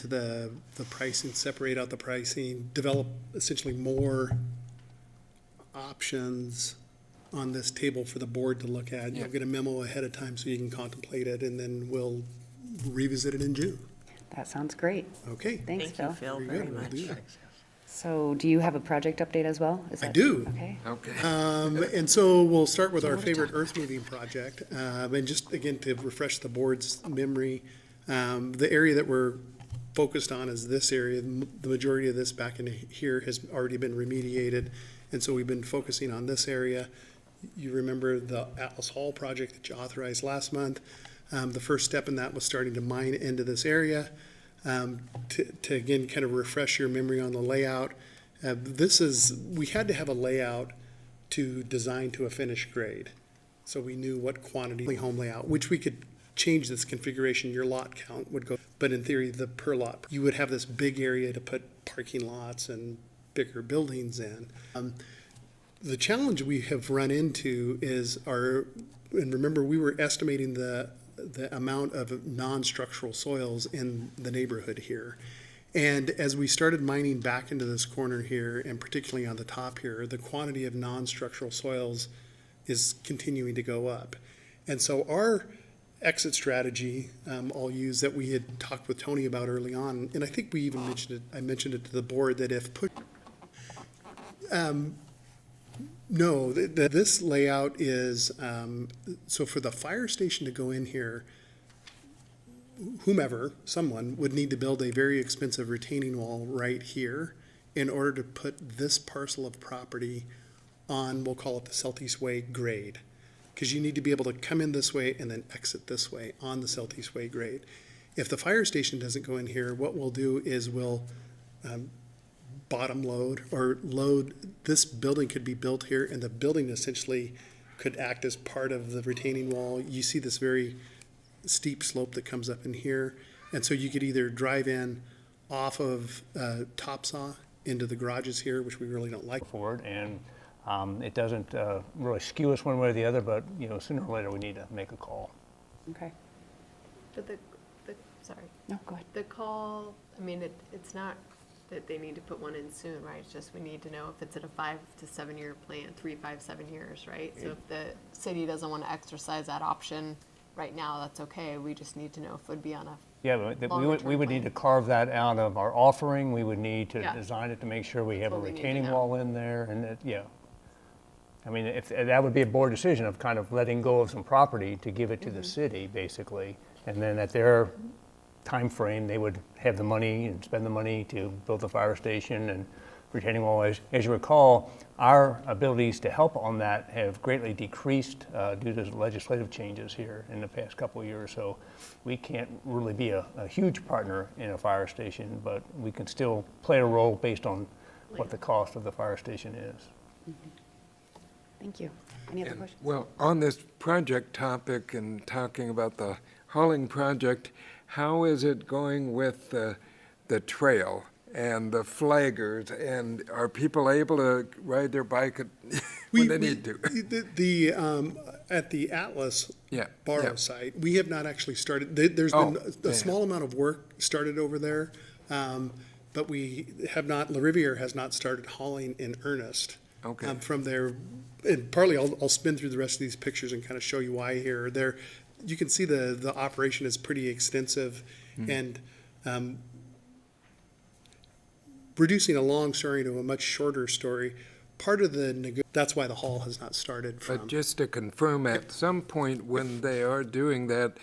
into the pricing, separate out the pricing, develop essentially more options on this table for the board to look at. You'll Yeah. get a memo ahead of time so you can contemplate it, and then we'll revisit it in June. That sounds great. Okay. Thanks, Thank you, Phil. Phil, Very very good, we'll much. do that. So do you have a project update as well? Is I that- do. Okay. Okay. And so we'll start with our favorite earth moving project. And just again, to refresh the board's memory, the area that we're focused on is this area. The majority of this back in here has already been remediated. And so we've been focusing on this area. You remember the Atlas Hall project that you authorized last month. The first step in that was starting to mine into this area. To again, kind of refresh your memory on the layout. We had to have a layout to design to a finished grade. So we knew what quantity home layout, which we could change this configuration, your lot count would go, but in theory, the per lot, you would have this big area to put parking lots and bigger buildings in. The challenge we have run into is and remember, we were estimating the amount of non-structural soils in the neighborhood here. And as we started mining back into this corner here, and particularly on the top here, the quantity of non-structural soils is continuing to go up. And so our exit strategy, I'll use, that we had talked with Tony about early on, and I think we even I mentioned it to the board, that if this layout is, so for the fire station to go in here, someone would need to build a very expensive retaining wall right here in order to put this parcel of property on, we'll call it the Southeast Way grade. Because you need to be able to come in this way and then exit this way on the Southeast Way grade. If the fire station doesn't go in here, what we'll do is we'll bottom load or load, this building could be built here, and the building essentially could act as part of the retaining wall. You see this very steep slope that comes up in here, and so you could either drive in off of Topsaw into the garages here, which we really don't like. Forward, and it doesn't really skew us one way or the other, but sooner or later we need to make a call. Okay. But sorry, No, go ahead. the call, I mean, it's not that they need to put one in soon, right? It's just we need to know if it's at a 5 to 7 year plan, 3, 5, 7 years, right? So if the city doesn't want to exercise that option right now, that's okay. We just need to know if it would be on a, Yeah, but we Longer-term would need to plan. carve that out of our offering. We would need to Yeah. design it to make sure we have a What we need to retaining know. wall in there, and I mean, if that would be a board decision of kind of letting go of some property to give it to the city, basically, and then at their time frame, they would have the money and spend the money to build the fire station and retaining wall. As you recall, our abilities to help on that have greatly decreased due to legislative changes here in the past couple of years. So we can't really be a huge partner in a fire station, but we can still play a role based on what the cost of the fire station is. Thank you. Any other And, questions? well, on this project topic and talking about the hauling project, how is it going with the trail and the flaggers? And are people able to ride their bike when they need to? At the Atlas Yeah, borrow yeah. site, we have not actually started, there's been yeah. a small amount of work started over there, but we have not, La Riviere has not started hauling in earnest. Okay. From there, and partly I'll spin through the rest of these pictures and kind of show you why here. There, you can see the operation is pretty extensive, and reducing a long story to a much shorter story, part of that's why the haul has not started from. But just to confirm, at some point when they are doing that,